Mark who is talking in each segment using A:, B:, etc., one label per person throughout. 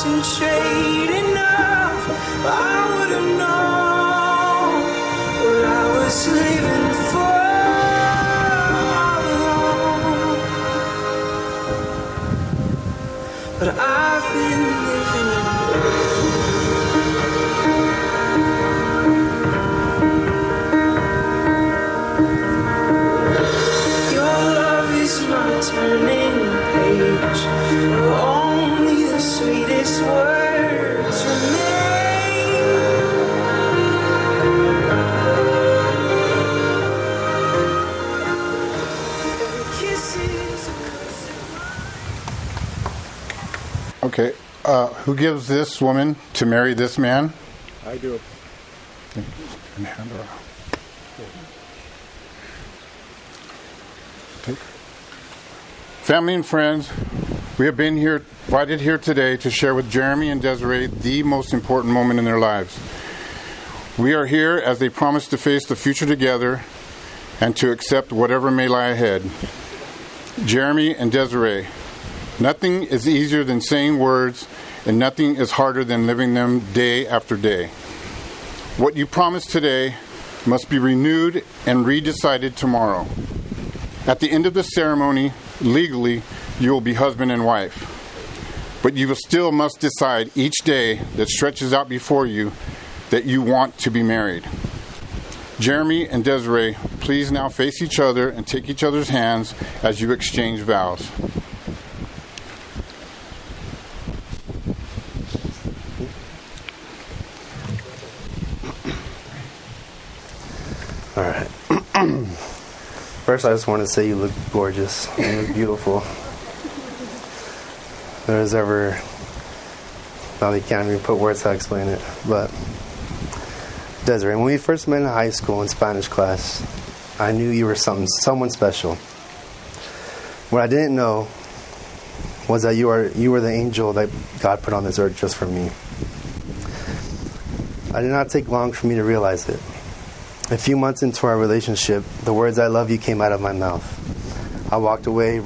A: concentrate enough, I would have known what I was living for. But I've been living in your love is my turning page. Only the sweetest words remain. Every kiss is a curse of mine.
B: Okay, who gives this woman to marry this man?
C: I do.
B: And hand her out. Take. Family and friends, we have been invited here today to share with Jeremy and Desiree the most important moment in their lives. We are here as they promise to face the future together and to accept whatever may lie ahead. Jeremy and Desiree, nothing is easier than saying words, and nothing is harder than living them day after day. What you promise today must be renewed and redecided tomorrow. At the end of the ceremony, legally, you will be husband and wife. But you will still must decide each day that stretches out before you that you want to be married. Jeremy and Desiree, please now face each other and take each other's hands as you exchange vows.
D: All right. First, I just want to say you look gorgeous. You look beautiful. There's ever... Probably can't even put words to explain it. But, Desiree, when we first met in high school in Spanish class, I knew you were someone special. What I didn't know was that you were the angel that God put on this earth just for me. I did not take long for me to realize it. A few months into our relationship, the words "I love you" came out of my mouth. I walked away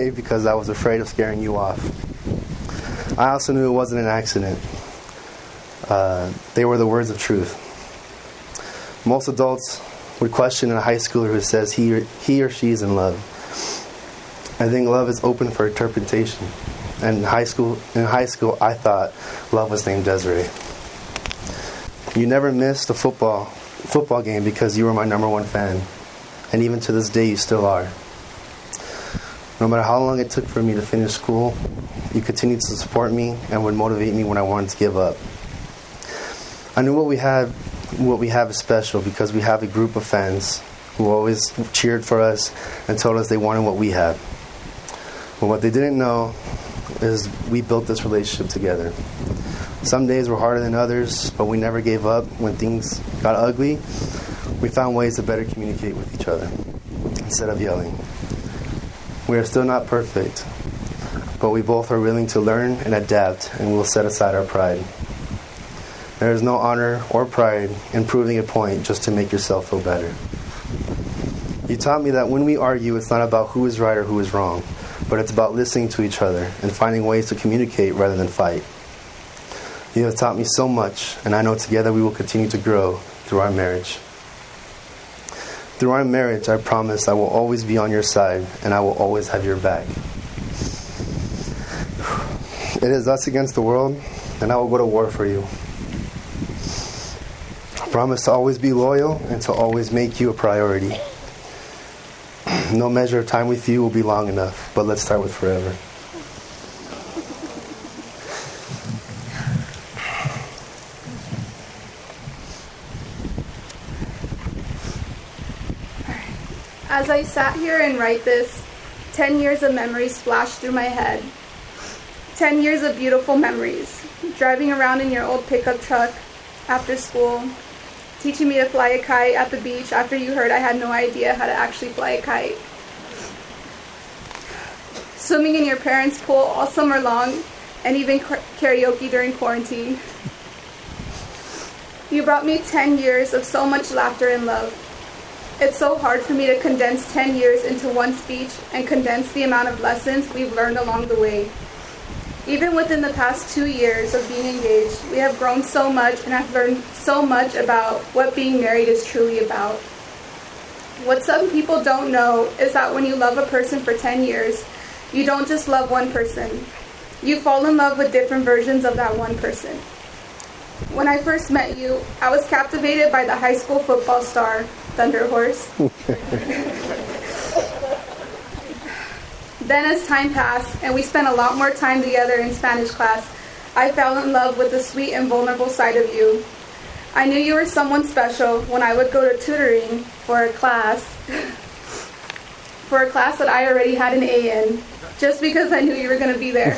D: because I was afraid of scaring you off. I also knew it wasn't an accident. They were the words of truth. Most adults would question a high schooler who says he or she is in love. I think love is open for interpretation. And in high school, I thought love was named Desiree. You never missed a football game because you were my number one fan. And even to this day, you still are. No matter how long it took for me to finish school, you continued to support me and would motivate me when I wanted to give up. I knew what we have is special because we have a group of fans who always cheered for us and told us they wanted what we had. But what they didn't know is we built this relationship together. Some days were harder than others, but we never gave up. When things got ugly, we found ways to better communicate with each other instead of yelling. We are still not perfect, but we both are willing to learn and adapt, and we'll set aside our pride. There is no honor or pride in proving a point just to make yourself feel better. You taught me that when we argue, it's not about who is right or who is wrong, but it's about listening to each other and finding ways to communicate rather than fight. You have taught me so much, and I know together we will continue to grow through our marriage. Through our marriage, I promise I will always be on your side, and I will always have your back. It is us against the world, and I will go to war for you. I promise to always be loyal and to always make you a priority. No measure of time with you will be long enough, but let's start with forever.
E: As I sat here and write this, 10 years of memories flashed through my head. 10 years of beautiful memories. Driving around in your old pickup truck after school. Teaching me to fly a kite at the beach after you heard I had no idea how to actually fly a kite. Swimming in your parents' pool all summer long, and even karaoke during quarantine. You brought me 10 years of so much laughter and love. It's so hard for me to condense 10 years into one speech and condense the amount of lessons we've learned along the way. Even within the past 2 years of being engaged, we have grown so much and have learned so much about what being married is truly about. What some people don't know is that when you love a person for 10 years, you don't just love one person. You fall in love with different versions of that one person. When I first met you, I was captivated by the high school football star, Thunder Horse. Then as time passed and we spent a lot more time together in Spanish class, I fell in love with the sweet and vulnerable side of you. I knew you were someone special when I would go to tutoring for a class that I already had an A in, just because I knew you were going to be there.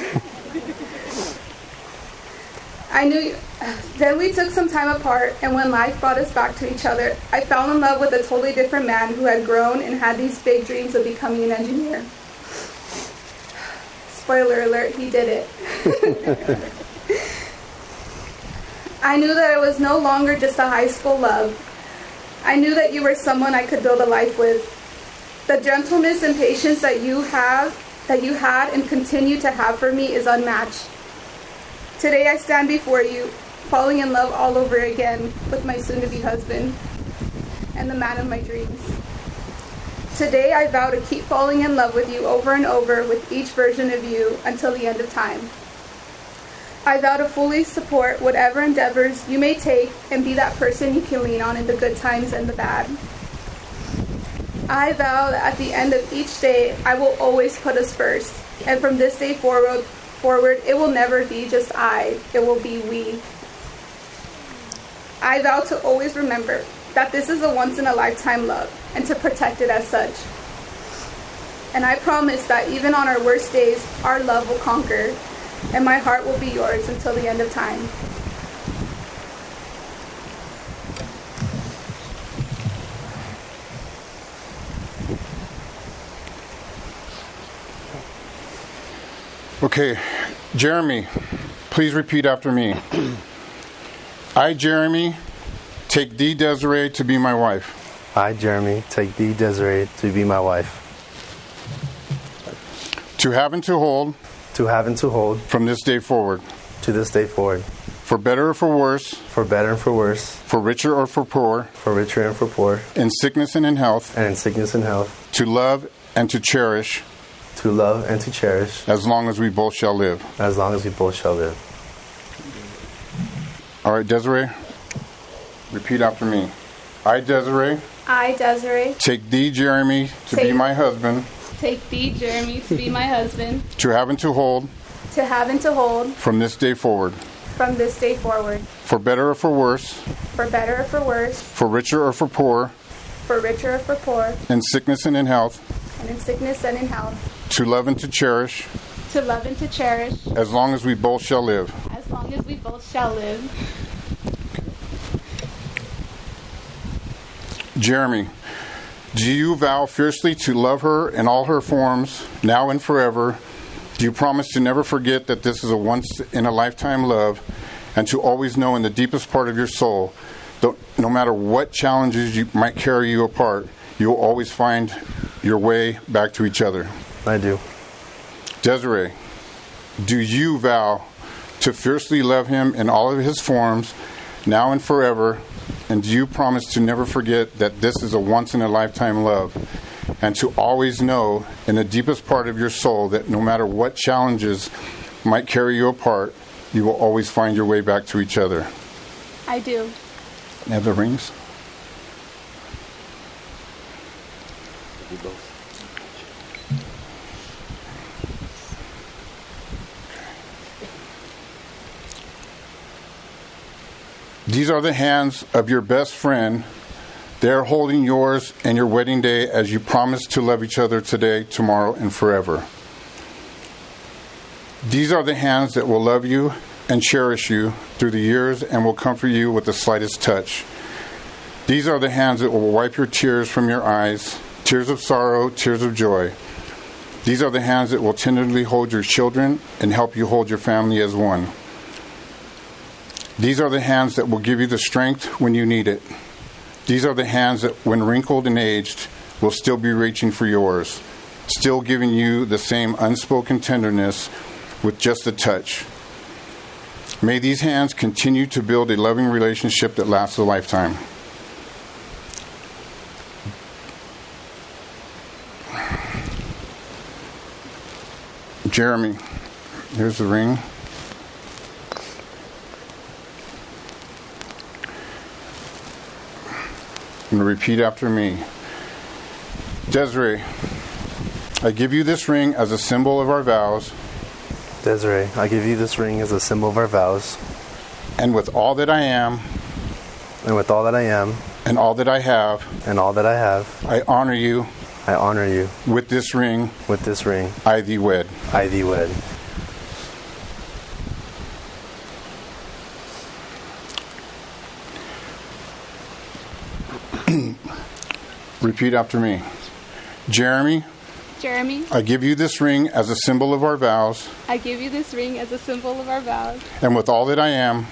E: Then we took some time apart, and when life brought us back to each other, I fell in love with a totally different man who had grown and had these big dreams of becoming an engineer. Spoiler alert, he did it. I knew that it was no longer just a high school love. I knew that you were someone I could build a life with. The gentleness and patience that you had and continue to have for me is unmatched. Today I stand before you, falling in love all over again with my soon-to-be husband and the man of my dreams. Today I vow to keep falling in love with you over and over with each version of you until the end of time. I vow to fully support whatever endeavors you may take and be that person you can lean on in the good times and the bad. I vow that at the end of each day I will always put us first, and from this day forward it will never be just I, it will be we. I vow to always remember that this is a once-in-a-lifetime love, and to protect it as such. And I promise that even on our worst days, our love will conquer, and my heart will be yours until the end of time.
B: Okay, Jeremy, please repeat after me. I, Jeremy, take thee, Desiree, to be my wife.
D: I, Jeremy, take thee, Desiree, to be my wife.
B: To have and to hold.
D: To have and to hold.
B: From this day forward.
D: To this day forward.
B: For better or for worse.
D: For better and for worse.
B: For richer or for poor.
D: For richer and for poor.
B: In sickness and in health.
D: And in sickness and health.
B: To love and to cherish.
D: To love and to cherish.
B: As long as we both shall live.
D: As long as we both shall live.
B: All right, Desiree. Repeat after me. I, Desiree.
E: I, Desiree.
B: Take thee, Jeremy, to be my husband.
E: Take thee, Jeremy, to be my husband.
B: To have and to hold.
E: To have and to hold.
B: From this day forward.
E: From this day forward.
B: For better or for worse.
E: For better or for worse.
B: For richer or for poor.
E: For richer or for poor.
B: In sickness and in health.
E: And in sickness and in health.
B: To love and to cherish.
E: To love and to cherish.
B: As long as we both shall live.
E: As long as we both shall live.
B: Jeremy, do you vow fiercely to love her in all her forms, now and forever? Do you promise to never forget that this is a once-in-a-lifetime love, and to always know in the deepest part of your soul, no matter what challenges might carry you apart, you will always find your way back to each other?
D: I do.
B: Desiree, do you vow to fiercely love him in all of his forms, now and forever? And do you promise to never forget that this is a once-in-a-lifetime love, and to always know in the deepest part of your soul that no matter what challenges might carry you apart, you will always find your way back to each other?
E: I do.
B: Have the rings? These are the hands of your best friend. They are holding yours and your wedding day as you promise to love each other today, tomorrow, and forever. These are the hands that will love you and cherish you through the years and will comfort you with the slightest touch. These are the hands that will wipe your tears from your eyes, tears of sorrow, tears of joy. These are the hands that will tenderly hold your children and help you hold your family as one. These are the hands that will give you the strength when you need it. These are the hands that, when wrinkled and aged, will still be reaching for yours, still giving you the same unspoken tenderness with just a touch. May these hands continue to build a loving relationship that lasts a lifetime. Jeremy, here's the ring. And repeat after me. Desiree, I give you this ring as a symbol of our vows.
D: Desiree, I give you this ring as a symbol of our vows.
B: And with all that I am,
D: And with all that I am,
B: and all that I have,
D: and all that I have,
B: I honor you.
D: I honor you.
B: With this ring,
D: With this ring,
B: I thee wed.
D: I thee wed.
B: Repeat after me. Jeremy,
E: Jeremy,
B: I give you this ring as a symbol of our vows.
E: I give you this ring as a symbol of our vows.
B: And with all that I am,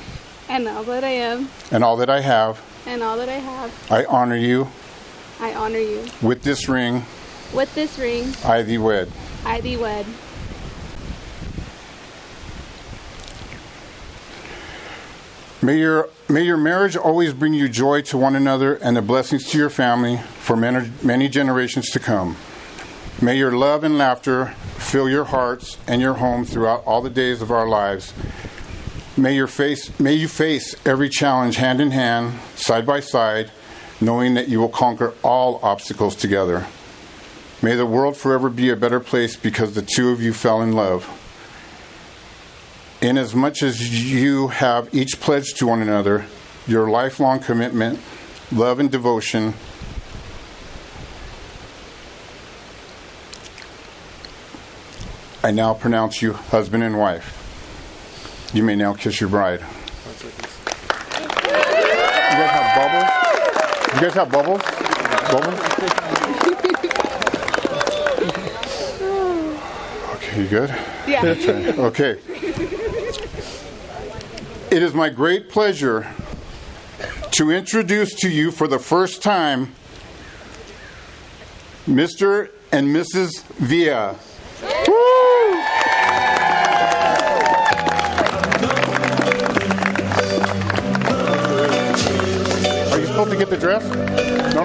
E: And all that I am,
B: and all that I have,
E: and all that I have,
B: I honor you.
E: I honor you.
B: With this ring,
E: With this ring,
B: I thee wed.
E: I thee wed.
B: May your marriage always bring you joy to one another and the blessings to your family for many generations to come. May your love and laughter fill your hearts and your home throughout all the days of our lives. May you face every challenge hand in hand, side by side, knowing that you will conquer all obstacles together. May the world forever be a better place because the two of you fell in love. Inasmuch as you have each pledged to one another your lifelong commitment, love, and devotion, I now pronounce you husband and wife. You may now kiss your bride. You guys have bubbles? You guys have bubbles? Okay, you good?
E: Yeah.
B: Okay. It is my great pleasure to introduce to you for the first time Mr. and Mrs. Villa. Are you supposed to get the dress? No?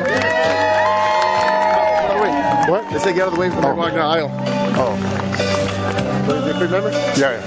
B: Wait. What?
C: They say get out of the way from walking down the aisle.
B: Oh.
C: Remember?
B: Yeah.